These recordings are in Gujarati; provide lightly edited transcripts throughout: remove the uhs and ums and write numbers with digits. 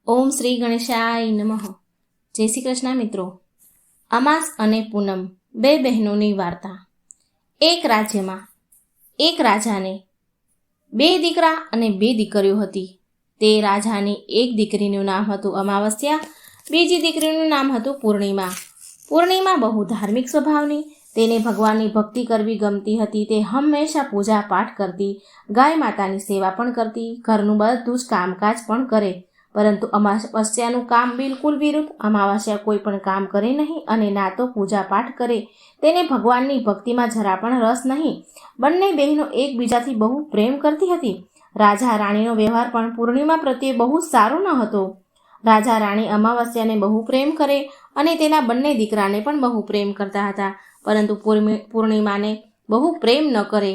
ઓમ શ્રી ગણેશાય નમઃ. જય શ્રી કૃષ્ણ મિત્રો. અમાસ અને પૂનમ બે બહેનોની વાર્તા. એક રાજ્યમાં એક રાજાને બે દીકરા અને બે દીકરીઓ હતી. તે રાજાની એક દીકરીનું નામ હતું અમાવસ્યા, બીજી દીકરીનું નામ હતું પૂર્ણિમા. પૂર્ણિમા બહુ ધાર્મિક સ્વભાવની, તેને ભગવાનની ભક્તિ કરવી ગમતી હતી. તે હંમેશા પૂજા પાઠ કરતી, ગાય માતાની સેવા પણ કરતી, ઘરનું બધું જ કામકાજ પણ કરે. પરંતુ અમાવસ્યાનું કામ બિલકુલ વિરુદ્ધ. અમાવસ્યા કોઈ પણ કામ કરે નહીં અને ના તો પૂજા પાઠ કરે. તેને ભગવાનની ભક્તિમાં જરા પણ રસ નહીં. બંને બહેનો એકબીજાથી બહુ પ્રેમ કરતી હતી. રાજા રાણીનો વ્યવહાર પણ પૂર્ણિમા પ્રત્યે બહુ સારો ન હતો. રાજા રાણી અમાવસ્યાને બહુ પ્રેમ કરે અને તેના બંને દીકરાને પણ બહુ પ્રેમ કરતા હતા, પરંતુ પૂર્ણિમાને બહુ પ્રેમ ન કરે.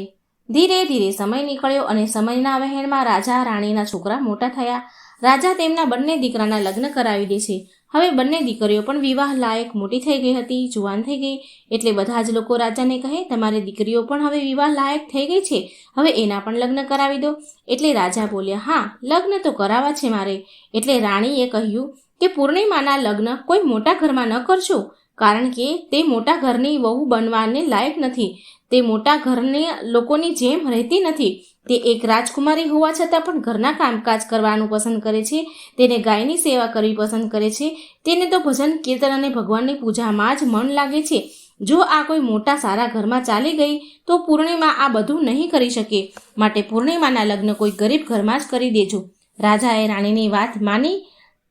ધીરે ધીરે સમય નીકળ્યો અને સમયના વહેણમાં રાજા રાણીના છોકરા મોટા થયા. રાજા તેમના બંને દીકરાના લગ્ન કરાવી દે છે. હવે બંને દીકરીઓ પણ વિવાહ લાયક મોટી થઈ ગઈ હતી, જુવાન થઈ ગઈ. એટલે બધા જ લોકો રાજાને કહે, તમારી દીકરીઓ પણ હવે વિવાહ લાયક થઈ ગઈ છે, હવે એના પણ લગ્ન કરાવી દો. એટલે રાજા બોલ્યા, હા, લગ્ન તો કરાવવા છે મારે. એટલે રાણીએ કહ્યું કે પૂર્ણિમાના લગ્ન કોઈ મોટા ઘરમાં ન કરશો, કારણ કે તે મોટા ઘરની વહુ બનવાને લાયક નથી. તે મોટા ઘરની લોકોની જેમ રહેતી નથી. તે એક રાજકુમારી હોવા છતાં પણ ઘરના કામકાજ કરવાનું પસંદ કરે છે. તેને ગાયની સેવા કરવી પસંદ કરે છે. તેને તો ભજન કીર્તન અને ભગવાનની પૂજામાં જ મન લાગે છે. જો આ કોઈ મોટા સારા ઘરમાં ચાલી ગઈ તો પૂર્ણિમા આ બધું નહીં કરી શકે. માટે પૂર્ણિમાના લગ્ન કોઈ ગરીબ ઘરમાં જ કરી દેજો. રાજાએ રાણીની વાત માની.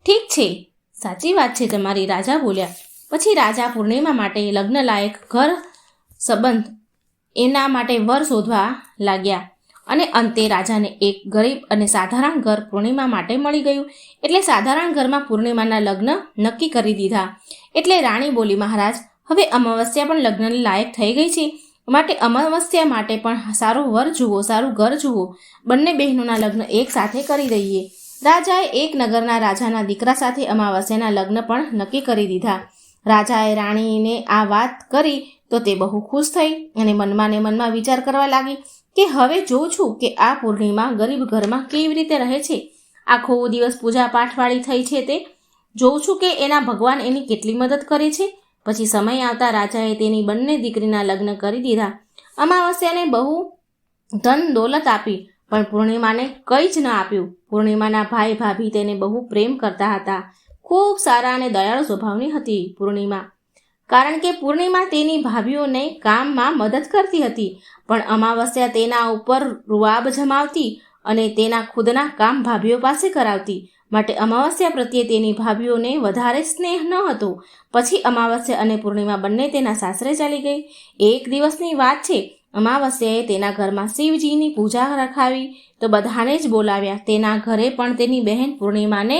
ઠીક છે, સાચી વાત છે તમારી, રાજા બોલ્યા. પછી રાજા પૂર્ણિમા માટે લગ્ન લાયક ઘર સંબંધ એના માટે વર શોધવા લાગ્યા. અને અંતે રાજાને એક ગરીબ અને સાધારણ ઘર પૂર્ણિમા માટે મળી ગયું. એટલે સાધારણ ઘરમાં પૂર્ણિમાના લગ્ન નક્કી કરી દીધા. એટલે રાણી બોલી, મહારાજ, હવે અમાવસ્યા પણ લગ્નને લાયક થઈ ગઈ છે, માટે અમાવસ્યા માટે પણ સારો વર જુઓ, સારું ઘર જુઓ. બંને બહેનોના લગ્ન એક સાથે કરી દઈએ. રાજાએ એક નગરના રાજાના દીકરા સાથે અમાવસ્યાના લગ્ન પણ નક્કી કરી દીધા. રાજાએ રાણીને આ વાત કરી તો તે બહુ ખુશ થઈ અને મનમાં ને મનમાં વિચાર કરવા લાગી કે હવે જોઉં છું કે આ પૂર્ણિમા ગરીબ ઘરમાં કેવી રીતે રહે છે. આખો દિવસ પૂજા પાઠવાળી થઈ છે. તે જોઉં છું કે એના ભગવાન એની કેટલી મદદ કરે છે. પછી સમય આવતા રાજાએ તેની બંને દીકરીના લગ્ન કરી દીધા. અમાવસ્યાને બહુ ધન દોલત આપી, પણ પૂર્ણિમાને કંઈ જ ન આપ્યું. પૂર્ણિમાના ભાઈ ભાભી તેને બહુ પ્રેમ કરતા હતા. ખૂબ સારા અને દયાળુ સ્વભાવની હતી પૂર્ણિમા, કારણ કે પૂર્ણિમા તેની ભાભીઓને કામમાં મદદ કરતી હતી. પણ અમાવસ્યા તેના ઉપર રૂઆબ જમાવતી અને તેના ખુદના કામ ભાભીઓ પાસે કરાવતી. માટે અમાવસ્યા પ્રત્યે તેની ભાભીઓને વધારે સ્નેહ ન હતો. પછી અમાવસ્યા અને પૂર્ણિમા બંને તેના સાસરે ચાલી ગઈ. એક દિવસની વાત છે. અમાવસ્યાએ તેના ઘરમાં શિવજીની પૂજા રખાવી તો બધાને જ બોલાવ્યા. તેના ઘરે પણ તેની બહેન પૂર્ણિમાને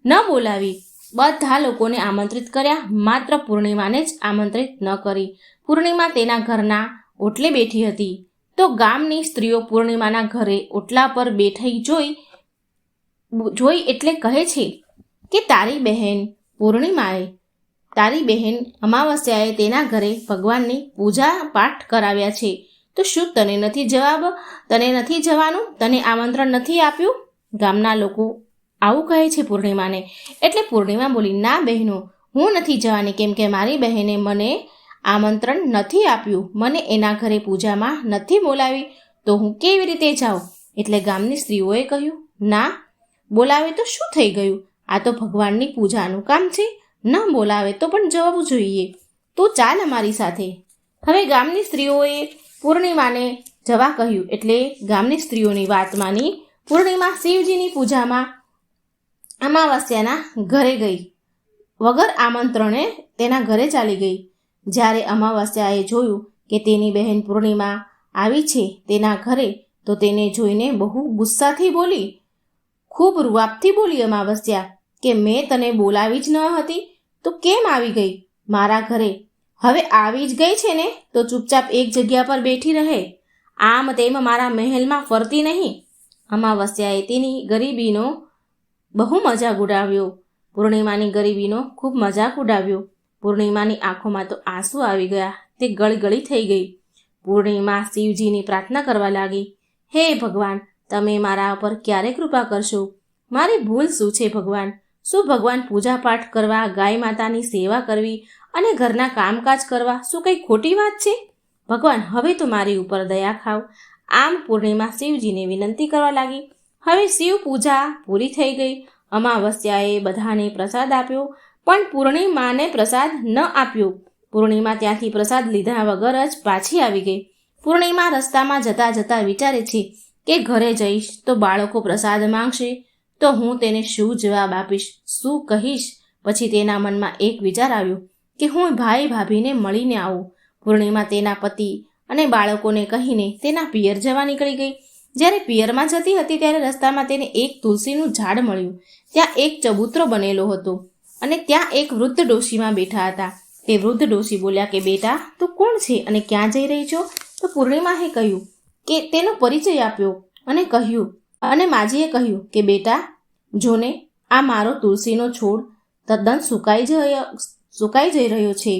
ન બોલાવી. બધા લોકોને આમંત્રિત કર્યા, માત્ર પૂર્ણિમાને જ આમંત્રિત ન કરી. પૂર્ણિમા તેના ઘરના ઓટલે બેઠી હતી તો ગામની સ્ત્રીઓ પૂર્ણિમાના ઘરે ઓટલા પર બેઠી જોઈ એટલે કહે છે કે તારી બહેન પૂર્ણિમાએ, તારી બહેન અમાવસ્યાએ તેના ઘરે ભગવાનની પૂજા પાઠ કરાવ્યા છે, તો શું તને નથી જવાનું? તને આમંત્રણ નથી આપ્યું? ગામના લોકો આવું કહે છે પૂર્ણિમાને. એટલે પૂર્ણિમા બોલી, ના બહેનો, હું નથી જવાની, કેમ કે મારી બહેને મને આમંત્રણ નથી આપ્યું, મને એના ઘરે પૂજામાં નથી બોલાવી, તો હું કેવી રીતે જાઉં? એટલે ગામની સ્ત્રીઓએ કહ્યું, ના બોલાવે તો શું થઈ ગયું? આ તો ભગવાનની પૂજાનું કામ છે, ન બોલાવે તો પણ જવું જોઈએ. તું ચાલ અમારી સાથે. હવે ગામની સ્ત્રીઓએ પૂર્ણિમાને જવા કહ્યું. એટલે ગામની સ્ત્રીઓની વાત માની પૂર્ણિમા શિવજીની પૂજામાં અમાવસ્યાના ઘરે ગઈ. વગર આમંત્રણે તેના ઘરે ચાલી ગઈ. જ્યારે અમાવસ્યાએ જોયું કે તેની બહેન પૂર્ણિમા આવી છે તેના ઘરે, તો તેને જોઈને બહુ ગુસ્સાથી બોલી, ખૂબ રૂઆબથી બોલી અમાવસ્યા કે મેં તને બોલાવી જ ન હતી તો કેમ આવી ગઈ મારા ઘરે? હવે આવી જ ગઈ છે ને, તો ચૂપચાપ એક જગ્યા પર બેઠી રહે, આમ તેમ મારા મહેલમાં ફરતી નહીં. અમાવસ્યાએ તેની ગરીબીનો બહુ મજાક ઉડાવ્યો. પૂર્ણિમાની ગરીબીનો ખૂબ મજાક ઉડાવ્યો. પૂર્ણિમાની આંખોમાં તો આંસુ આવી ગયા. તે ગળગળી થઈ ગઈ. પૂર્ણિમા શિવજીની પ્રાર્થના કરવા લાગી, હે ભગવાન, તમે મારા પર ક્યારે કૃપા કરશો? મારી ભૂલ શું છે ભગવાન? શું ભગવાન પૂજાપાઠ કરવા, ગાય માતાની સેવા કરવી અને ઘરના કામકાજ કરવા શું કંઈ ખોટી વાત છે? ભગવાન, હવે તો મારી ઉપર દયા ખાવ. આમ પૂર્ણિમા શિવજીને વિનંતી કરવા લાગી. હવે શિવ પૂજા પૂરી થઈ ગઈ. અમાવસ્યાએ બધાને પ્રસાદ આપ્યો, પણ પૂર્ણિમાને પ્રસાદ ન આપ્યો. પૂર્ણિમા ત્યાંથી પ્રસાદ લીધા વગર જ પાછી આવી ગઈ. પૂર્ણિમા રસ્તામાં જતા જતા વિચારે છે કે ઘરે જઈશ તો બાળકો પ્રસાદ માંગશે તો હું તેને શું જવાબ આપીશ, શું કહીશ? પછી તેના મનમાં એક વિચાર આવ્યો કે હું ભાઈ ભાભીને મળીને આવું. પૂર્ણિમા તેના પતિ અને બાળકોને કહીને તેના પિયર જવા નીકળી ગઈ. જ્યારે પિયરમાં જતી હતી ત્યારે રસ્તામાં તેને એક તુલસીનું ઝાડ મળ્યું. ત્યાં એક ચબૂતરો બનેલો હતો અને ત્યાં એક વૃદ્ધ ડોશીમાં બેઠા હતા. તે વૃદ્ધ ડોશી બોલ્યા કે બેટા, તું કોણ છે અને ક્યાં જઈ રહી છો? તો પૂર્ણિમાએ કહ્યું કે તેનો પરિચય આપ્યો અને કહ્યું, અને માજીએ કહ્યું કે બેટા જોને, આ મારો તુલસીનો છોડ તદ્દન સુકાઈ જઈ રહ્યો છે.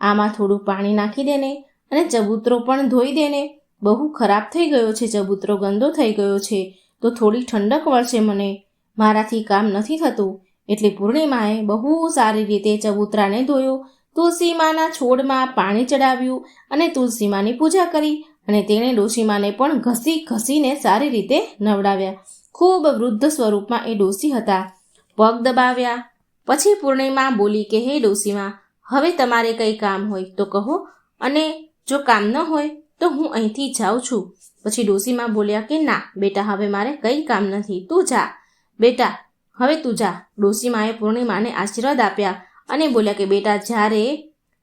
આમાં થોડું પાણી નાખી દેને અને ચબૂતરો પણ ધોઈ દેને. બહુ ખરાબ થઈ ગયો છે, ચબૂતરો ગંદો થઈ ગયો છે, તો થોડી ઠંડક વળશે મને. મારાથી કામ નથી થતું. એટલે પૂર્ણિમાએ બહુ સારી રીતે ચબૂતરાને ધોયો, તુલસીમાના છોડમાં પાણી ચડાવ્યું અને તુલસીમાની પૂજા કરી. અને તેણે ડોશીમાને પણ ઘસીને સારી રીતે નવડાવ્યા. ખૂબ વૃદ્ધ સ્વરૂપમાં એ ડોશી હતા. પગ દબાવ્યા. પછી પૂર્ણિમા બોલી કે હે ડોશીમા, હવે તમારે કંઈ કામ હોય તો કહો, અને જો કામ ન હોય તો હું અહીંથી જાઉં છું. પછી ડોશીમા બોલ્યા કે ના બેટા, હવે મારે કંઈ કામ નથી, તું જા બેટા, હવે તું જા. ડોશીમાએ પૂર્ણિમાને આશીર્વાદ આપ્યા અને બોલ્યા કે બેટા, જ્યારે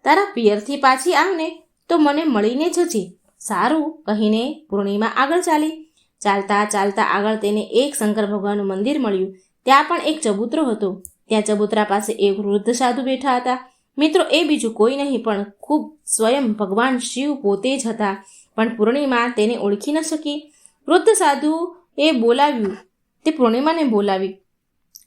તારા પિયરથી પાછી આવને તો મને મળીને જજે. સારું કહીને પૂર્ણિમા આગળ ચાલી. ચાલતા ચાલતા આગળ તેને એક શંકર ભગવાનનું મંદિર મળ્યું. ત્યાં પણ એક ચબૂતરો હતો. ત્યાં ચબૂતરા પાસે એક વૃદ્ધ સાધુ બેઠા હતા. મિત્રો, એ બીજું કોઈ નહીં પણ ખૂબ સ્વયં ભગવાન શિવ પોતે જ હતા. પણ પૂર્ણિમા તેને ઓળખી ન શકી. વૃદ્ધ સાધુ એ બોલાવ્યું, તે પૂર્ણિમાને બોલાવી.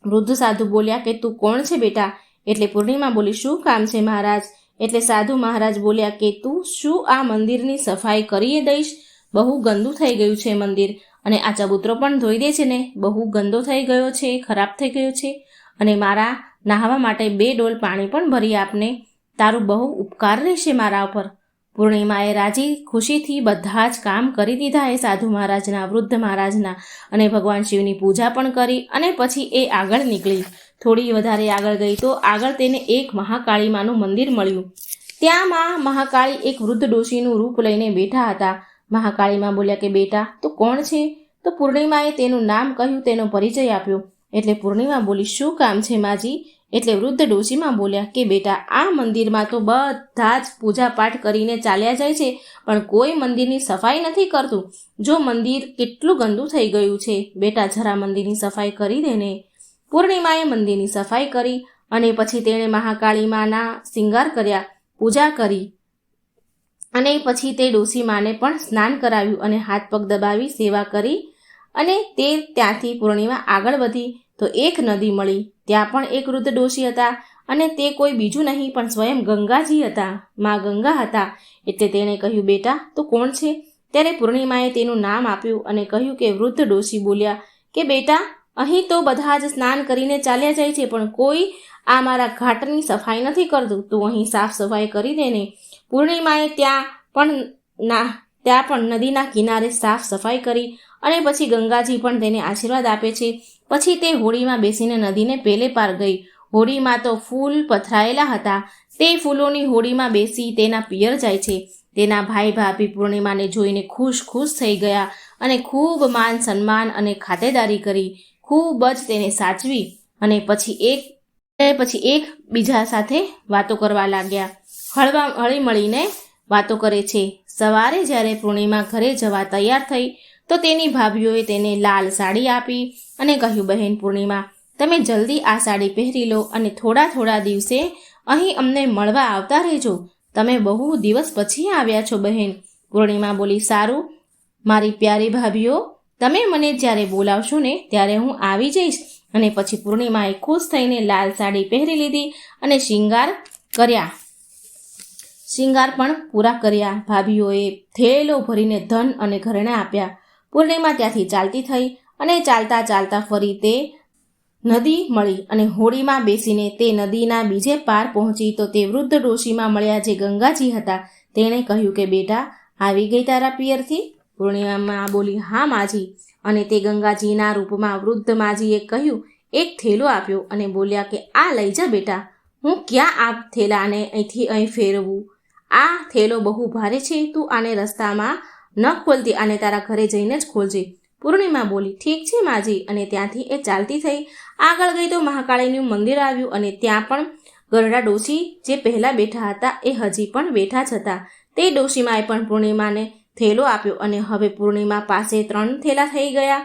વૃદ્ધ સાધુ બોલ્યા કે તું કોણ છે બેટા? એટલે પૂર્ણિમા બોલી, શું કામ છે મહારાજ? એટલે સાધુ મહારાજ બોલ્યા કે તું શું આ મંદિરની સફાઈ કરી દઈશ? બહુ ગંદુ થઈ ગયું છે મંદિર, અને આ ચબૂતરો પણ ધોઈ દે છે ને, બહુ ગંદો થઈ ગયો છે, ખરાબ થઈ ગયો છે. અને મારા નહાવા માટે 2 ડોલ પાણી પણ ભરી આપને, તારું બહુ ઉપકાર રહેશે મારા ઉપર. પૂર્ણિમાએ રાજી ખુશીથી બધા જ કામ કરી દીધા એ સાધુ મહારાજના, વૃદ્ધ મહારાજના, અને ભગવાન શિવની પૂજા પણ કરી. અને પછી એ આગળ નીકળી. થોડી વધારે આગળ ગઈ તો આગળ તેને એક મહાકાળીમાનું મંદિર મળ્યું. ત્યાં મહાકાળી એક વૃદ્ધ ડોશીનું રૂપ લઈને બેઠા હતા. મહાકાળીમાં બોલ્યા કે બેટા, તું કોણ છે? તો પૂર્ણિમાએ તેનું નામ કહ્યું, તેનો પરિચય આપ્યો. એટલે પૂર્ણિમા બોલી, શું કામ છે માજી? એટલે વૃદ્ધ ડોશીમાં બોલ્યા કે બેટા, આ મંદિરમાં તો બધા જ પૂજા પાઠ કરીને ચાલ્યા જાય છે, પણ કોઈ મંદિરની સફાઈ નથી કરતું. જો મંદિર કેટલું ગંદુ થઈ ગયું છે, બેટા જરા મંદિરની સફાઈ કરી દેને. પૂર્ણિમાએ મંદિરની સફાઈ કરી અને પછી તેણે મહાકાળીમાના શિંગાર કર્યા, પૂજા કરી. અને પછી તે ડોશીમાને પણ સ્નાન કરાવ્યું અને હાથ પગ દબાવી સેવા કરી. અને તે ત્યાંથી પૂર્ણિમા આગળ વધી તો એક નદી મળી. ત્યાં પણ એક વૃદ્ધ ડોશી હતા, અને તે કોઈ બીજું નહીં પણ સ્વયં ગંગાજી હતા, મા ગંગા હતા. એટલે તેણે કહ્યું, બેટા તું કોણ છે? ત્યારે પૂર્ણિમાએ તેનું નામ આપ્યું અને કહ્યું કે વૃદ્ધ ડોશી બોલ્યા કે બેટા, અહીં તો બધા જ સ્નાન કરીને ચાલ્યા જાય છે, પણ કોઈ આ મારા ઘાટની સફાઈ નથી કરતું. તું અહીં સાફ સફાઈ કરી દે ને. પૂર્ણિમાએ ત્યાં પણ નદીના કિનારે સાફ સફાઈ કરી. અને પછી ગંગાજી પણ તેને આશીર્વાદ આપે છે. પછી તે હોડીમાં બેસીને નદીને પેલે પાર ગઈ. હોડીમાં તો ફૂલ પથરાયેલા હતા. તે ફૂલોની હોડીમાં બેસી તેના પિયર જાય છે. તેના ભાઈ ભાભી પૂર્ણિમાને જોઈને ખુશ થઈ ગયા અને ખૂબ માન સન્માન અને ખાતેદારી કરી. ખૂબ જ તેને સાચવી અને પછી એક બીજા સાથે વાતો કરવા લાગ્યા. હળી મળીને વાતો કરે છે. સવારે જ્યારે પૂર્ણિમા ઘરે જવા તૈયાર થઈ તો તેની ભાભીઓએ તેને લાલ સાડી આપી અને કહ્યું, બહેન પૂર્ણિમા, તમે જલ્દી આ સાડી પહેરી લો અને થોડા દિવસે અહીં અમને મળવા આવતા રહેજો. તમે બહુ દિવસ પછી આવ્યા છો બહેન. પૂર્ણિમા બોલી, સારું મારી પ્યારી ભાભીઓ, તમે મને જ્યારે બોલાવશો ને ત્યારે હું આવી જઈશ. અને પછી પૂર્ણિમાએ ખુશ થઈને લાલ સાડી પહેરી લીધી અને શિંગાર પણ પૂરા કર્યા. ભાભીઓએ થેલો ભરીને ધન અને ઘરેણાં આપ્યા. પૂર્ણિમા ત્યાંથી ચાલતી થઈ અને ચાલતા ફરી તે નદી મળી અને હોડીમાં બેસીને તે નદીના બીજે પાર પહોંચી તો તે વૃદ્ધ ડોશીમાં મળ્યા જે ગંગાજી હતા. તેણે કહ્યું કે બેટા, આવી ગઈ તારા પિયરથી? પૂર્ણિમા બોલી, હા માજી. અને તે ગંગાજીના રૂપમાં વૃદ્ધ માજીએ કહ્યું, એક થેલો આપ્યો અને બોલ્યા કે આ લઈ જા બેટા. હું ક્યાં આ થેલાને અહીંથી અહીં ફેરવું? આ થેલો બહુ ભારે છે, તું આને રસ્તામાં ન ખોલતી, આને તારા ઘરે જઈને જ ખોલજે. પૂર્ણિમા બોલી, ઠીક છે માજી. અને ત્યાંથી એ ચાલતી થઈ. આગળ ગઈ તો મહાકાળીનું મંદિર આવ્યું અને ત્યાં પણ ગરડા ડોશી જે પહેલાં બેઠા હતા એ હજી પણ બેઠા જ હતા. તે ડોશીમાએ પણ પૂર્ણિમાને થેલો આપ્યો અને હવે પૂર્ણિમા પાસે 3 થેલા થઈ ગયા.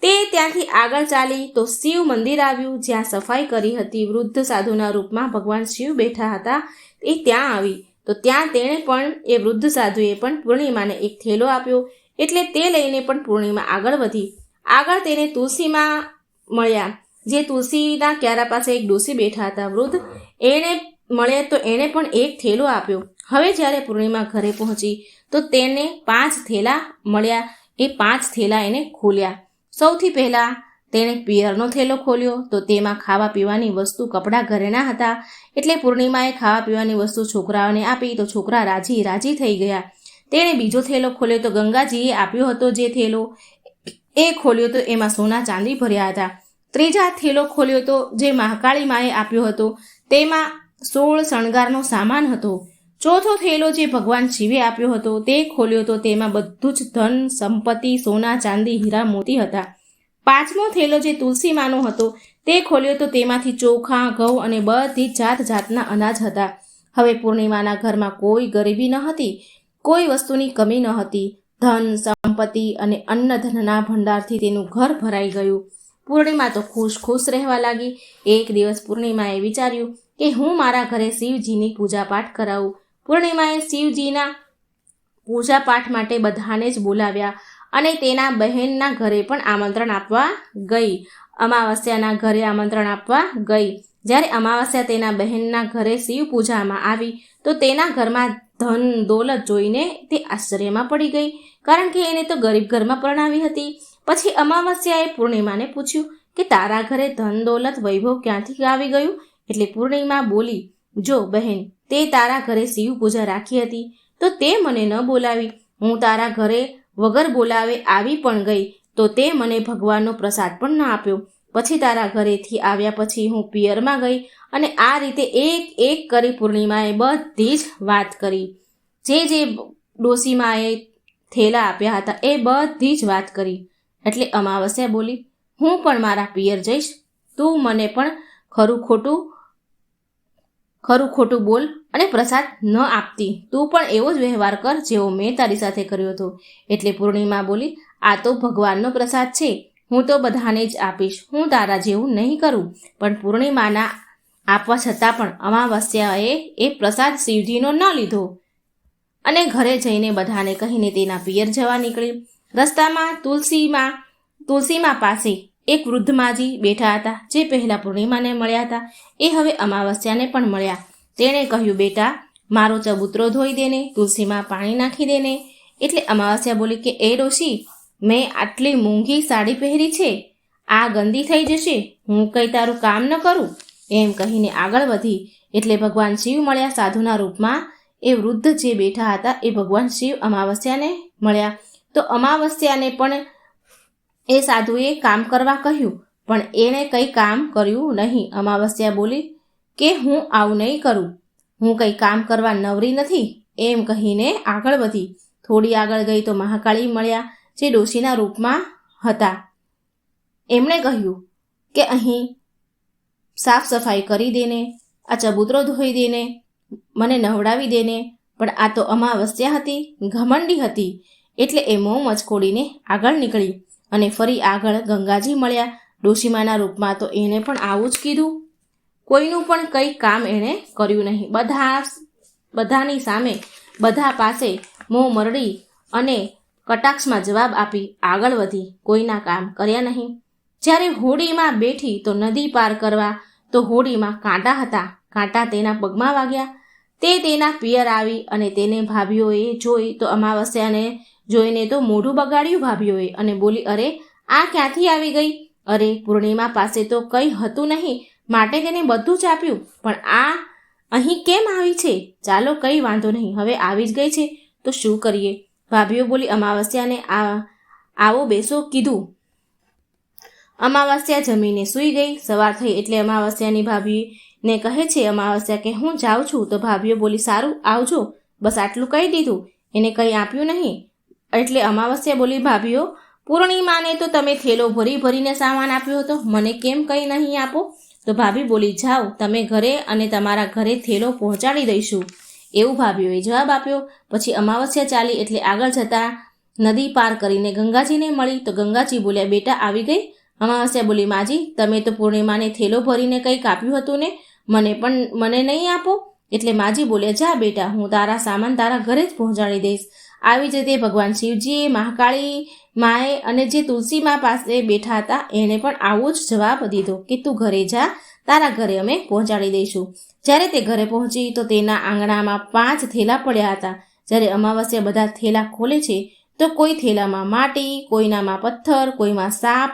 તે ત્યાંથી આગળ ચાલી તો શિવ મંદિર આવ્યું જ્યાં સફાઈ કરી હતી. વૃદ્ધ સાધુના રૂપમાં ભગવાન શિવ બેઠા હતા. એ ત્યાં આવી તો ત્યાં તેણે પણ એ વૃદ્ધ સાધુએ પણ પૂર્ણિમાને એક થેલો આપ્યો. એટલે તે લઈને પણ પૂર્ણિમા આગળ વધી. આગળ તેને તુલસીમાં મળ્યા જે તુલસીના ક્યારા પાસે એક ડોશી બેઠા હતા. વૃદ્ધ એણે મળે તો એણે પણ એક થેલો આપ્યો. હવે જ્યારે પૂર્ણિમા ઘરે પહોંચી તો તેને 5 થેલા મળ્યા. એ 5 થેલા એને ખોલ્યા. સૌથી પહેલાં તેણે પિયરનો થેલો ખોલ્યો તો તેમાં ખાવા પીવાની વસ્તુ, કપડાં, ઘરેણાં હતા. એટલે પૂર્ણિમાએ ખાવા પીવાની વસ્તુ છોકરાઓને આપી તો છોકરા રાજી થઈ ગયા. તેણે બીજો થેલો ખોલ્યો તો ગંગાજીએ આપ્યો હતો જે થેલો એ ખોલ્યો તો એમાં સોના ચાંદી ભર્યા હતા. ત્રીજા થેલો ખોલ્યો તો જે મહાકાળી માએ આપ્યો હતો તેમાં 16 શણગારનો સામાન હતો. ચોથો થેલો જે ભગવાન શિવે આપ્યો હતો તે ખોલ્યો તો તેમાં બધું જ ધન, સંપત્તિ, સોના, ચાંદી, હીરા, મોતી હતા. 5મો થેલો જે તુલસી માનો હતો તે ખોલ્યો તો તેમાંથી ચોખા, ઘઉં અને બધી જાતના અનાજ હતા. હવે પૂર્ણિમાના ઘરમાં કોઈ ગરીબી ન હતી, કોઈ વસ્તુની કમી ન હતી. ધન, સંપત્તિ અને અન્નધનના ભંડારથી તેનું ઘર ભરાઈ ગયું. પૂર્ણિમા તો ખુશ રહેવા લાગી. એક દિવસ પૂર્ણિમાએ વિચાર્યું કે હું મારા ઘરે શિવજીની પૂજાપાઠ કરાવું. પૂર્ણિમાએ શિવજીના પૂજાપાઠ માટે બધાને જ બોલાવ્યા અને તેના બહેનના ઘરે પણ આમંત્રણ આપવા ગઈ. અમાવસ્યાના ઘરે આમંત્રણ આપવા ગઈ. જ્યારે અમાવસ્યા તેના બહેનના ઘરે શિવ પૂજામાં આવી તો તેના ઘરમાં ધન દોલત જોઈને તે આશ્ચર્યમાં પડી ગઈ, કારણ કે એને તો ગરીબ ઘરમાં પરણાવી હતી. પછી અમાવસ્યાએ પૂર્ણિમાને પૂછ્યું કે તારા ઘરે ધન દોલત વૈભવ ક્યાંથી આવી ગયું? એટલે પૂર્ણિમા બોલી, જો બહેન, તે તારા ઘરે શિવ પૂજા રાખી હતી તો તે મને ન બોલાવી. હું તારા ઘરે વગર બોલાવે આવી પણ ગઈ તો તે મને ભગવાનનો પ્રસાદ પણ ન આપ્યો. પછી તારા ઘરેથી આવ્યા પછી હું પિયરમાં ગઈ અને આ રીતે એક કરી પૂર્ણિમાએ બધી જ વાત કરી. જે ડોશીમાએ થેલા આપ્યા હતા એ બધી જ વાત કરી. એટલે અમાવસ્યા બોલી, હું પણ મારા પિયર જઈશ. તું મને પણ ખરું ખોટું બોલ અને પ્રસાદ ન આપતી. તું પણ એવો જ વ્યવહાર કર જેવો મેં તારી સાથે કર્યો હતો. એટલે પૂર્ણિમા બોલી, આ તો ભગવાનનો પ્રસાદ છે, હું તો બધાને જ આપીશ. હું તારા જેવું નહીં કરું. પણ પૂર્ણિમાના આપવા છતાં પણ અમાવસ્યાએ એ પ્રસાદ શિવજીનો ન લીધો અને ઘરે જઈને બધાને કહીને તેના પિયર જવા નીકળી. રસ્તામાં તુલસીમાં પાસે એક વૃદ્ધ માજી બેઠા હતા જે પહેલાં પૂર્ણિમાને મળ્યા હતા. એ હવે અમાવસ્યાને પણ મળ્યા. તેણે કહ્યું, બેટા, મારો ચબૂતરો ધોઈ દેને, તુલસીમાં પાણી નાખી દેને. એટલે અમાવસ્યા બોલી કે એ ડોશી, મેં આટલી મોંઘી સાડી પહેરી છે, આ ગંદી થઈ જશે, હું કંઈ તારું કામ ન કરું. એમ કહીને આગળ વધી. એટલે ભગવાન શિવ મળ્યા સાધુના રૂપમાં. એ વૃદ્ધ જે બેઠા હતા એ ભગવાન શિવ અમાવસ્યાને મળ્યા. તો અમાવસ્યાને પણ એ સાધુએ કામ કરવા કહ્યું, પણ એણે કંઈ કામ કર્યું નહીં. અમાવસ્યા બોલી કે હું આવું નહીં કરું, હું કંઈ કામ કરવા નવરી નથી. એમ કહીને આગળ વધી. થોડી આગળ ગઈ તો મહાકાળી મળ્યા જે ડોશીના રૂપમાં હતા. એમણે કહ્યું કે અહીં સાફ સફાઈ કરી દેને, આ ચબૂતરો ધોઈ દેને, મને નવડાવી દેને. પણ આ તો અમાવસ્યા હતી, ઘમંડી હતી. એટલે એ મોં મચકોડીને આગળ નીકળી અને ફરી આગળ ગંગાજી મળ્યા ડોશીમાના રૂપમાં. તો એણે પણ આવું જ કીધું. કોઈનું પણ કંઈ કામ એણે કર્યું નહીં. બધાની સામે બધા પાસે મોં મરડી અને કટાક્ષમાં જવાબ આપી આગળ વધી. કોઈના કામ કર્યા નહીં. જ્યારે હોડીમાં બેઠી તો નદી પાર કરવા તો હોડીમાં કાંટા હતા. કાંટા તેના પગમાં વાગ્યા. તે તેના પિયર આવી અને તેને ભાભીઓએ જોઈ તો અમાવસ્યાને જોઈને તો મોઢું બગાડ્યું ભાભીઓએ અને બોલી, અરે, આ ક્યાંથી આવી ગઈ? અરે પૂર્ણિમા પાસે તો કંઈ હતું નહીં, માટે તેને બધું જ આપ્યું, પણ આ અહીં કેમ આવી છે? ચાલો કંઈ વાંધો નહીં, હવે આવી જ ગઈ છે તો શું કરીએ? ભાભીઓ બોલી, અમાવસ્યાને આવો બેસો કીધું. અમાવસ્યા જમીને સૂઈ ગઈ. સવાર થઈ એટલે અમાવસ્યાની ભાભીને કહે છે અમાવસ્યા કે હું જાઉં છું. તો ભાભીઓ બોલી, સારું આવજો, બસ આટલું કહી દીધું, એને કંઈ આપ્યું નહીં. એટલે અમાવસ્યા બોલી, ભાભીઓ પૂર્ણિમાને તો તમે થેલો ભરી ભરીને સામાન આપ્યો હતો, મને કેમ કંઈ નહીં આપો? તો ભાભી બોલી, જાઓ તમે ઘરે અને તમારા ઘરે થેલો પહોંચાડી દઈશું, એવું ભાભીઓએ જવાબ આપ્યો. પછી અમાવસ્યા ચાલી એટલે આગળ જતા નદી પાર કરીને ગંગાજીને મળી. તો ગંગાજી બોલ્યા, બેટા આવી ગઈ? અમાવસ્યા બોલી, માજી તમે તો પૂર્ણિમાને થેલો ભરીને કંઈક આપ્યું હતું ને, મને નહીં આપો? એટલે માજી બોલ્યા, જા બેટા, હું તારા સામાન તારા ઘરે જ પહોંચાડી દઈશ. આવી જ રીતે ભગવાન શિવજીએ, મહાકાળી માએ અને જે તુલસી મા પાસે બેઠા હતા એણે પણ આવો જ જવાબ દીધો કે તું ઘરે જા, તારા ઘરે અમે પહોંચાડી દઈશું. જ્યારે તે ઘરે પહોંચી તો તેના આંગણામાં 5 થેલા પડ્યા હતા. જ્યારે અમાવસ્યા બધા થેલા ખોલે છે તો કોઈ થેલામાં માટી, કોઈનામાં પથ્થર, કોઈમાં સાપ,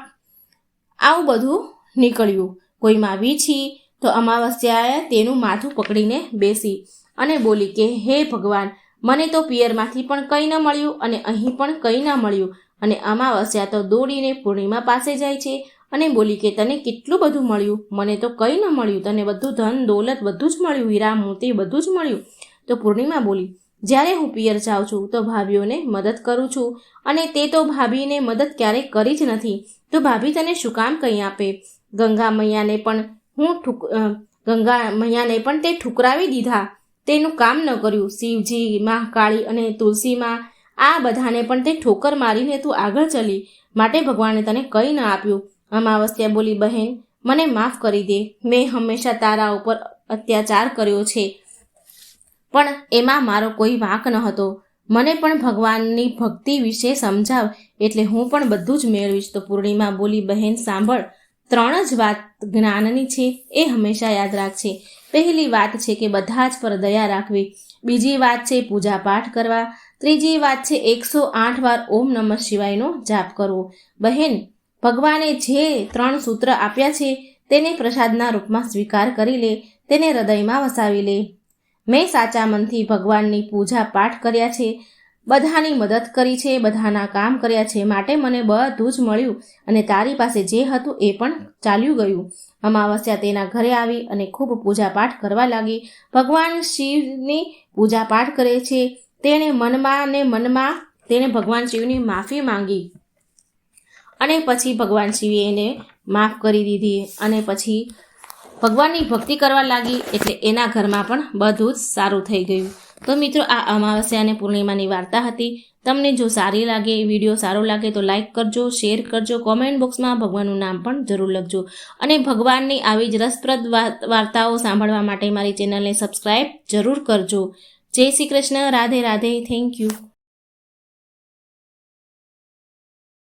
આવું બધું નીકળ્યું, કોઈમાં વીછી. તો અમાવસ્યાએ તેનું માથું પકડીને બેસી અને બોલી કે હે ભગવાન, મને તો પિયરમાંથી પણ કંઈ ન મળ્યું અને અહીં પણ કંઈ ન મળ્યું. અને અમાવસ્યા તો દોડીને પૂર્ણિમા પાસે જાય છે અને બોલી કે તને કેટલું બધું મળ્યું, મને તો કંઈ ન મળ્યું, તને બધું ધન દોલત બધું જ મળ્યું, હીરા મોતી બધું જ મળ્યું. તો પૂર્ણિમા બોલી, જ્યારે હું પિયર જાઉં છું તો ભાભીઓને મદદ કરું છું અને તે તો ભાભીને મદદ ક્યારેય કરી જ નથી, તો ભાભી તને શું કામ કંઈ આપે? ગંગા મૈયાને પણ તે ઠુકરાવી દીધા, તેનું કામ ન કર્યું. શિવજી, મહાકાળી અને તુલસીમાં આ બધાને પણ તે ઠોકર મારીને તું આગળ ચલી, માટે ભગવાને તને કંઈ ન આપ્યું. અમાવસ્યા બોલી, બહેન મને માફ કરી દે, મેં હંમેશા તારા ઉપર અત્યાચાર કર્યો છે, પણ એમાં મારો કોઈ વાંક ન હતો. મને પણ ભગવાનની ભક્તિ વિશે સમજાવ, એટલે હું પણ બધું જ મેળવીશ. તો પૂર્ણિમા બોલી, બહેન સાંભળ, 3 જ વાત જ્ઞાનની છે, એ હંમેશા યાદ રાખજે. પહેલી વાત છે કે બધા જ પર દયા રાખવી, બીજી વાત છે પૂજા પાઠ કરવા, ત્રીજી વાત છે 108 વાર ઓમ નમઃ શિવાયનો જાપ કરવો. બહેન, ભગવાને જે 3 સૂત્ર આપ્યા છે તેને પ્રસાદના રૂપમાં સ્વીકાર કરી લે, તેને હૃદયમાં વસાવી લે. મેં સાચા મનથી ભગવાનની પૂજા પાઠ કર્યા છે, બધાની મદદ કરી છે, બધાના કામ કર્યા છે, માટે મને બધું જ મળ્યું અને તારી પાસે જે હતું એ પણ ચાલ્યું ગયું. અમાવસ્યા તેના ઘરે આવી અને ખૂબ પૂજા પાઠ કરવા લાગી. ભગવાન શિવની પૂજા પાઠ કરે છે. તેણે મનમાં ભગવાન શિવની માફી માંગી અને પછી ભગવાન શિવે એને માફ કરી દીધી અને પછી ભગવાનની ભક્તિ કરવા લાગી, એટલે એના ઘરમાં પણ બધું જ સારું થઈ ગયું. તો મિત્રો, આ અમાવસ્યા અને પૂર્ણિમાની વાર્તા હતી. તમને જો સારી લાગે, વિડીયો સારો લાગે તો લાઈક કરજો, શેર કરજો, કોમેન્ટ બોક્સમાં ભગવાનનું નામ પણ જરૂર લખજો અને ભગવાનની આવી જ રસપ્રદ વાર્તાઓ સાંભળવા માટે મારી ચેનલને સબસ્ક્રાઈબ જરૂર કરજો. જય શ્રી કૃષ્ણ, રાધે રાધે, થેન્ક યુ.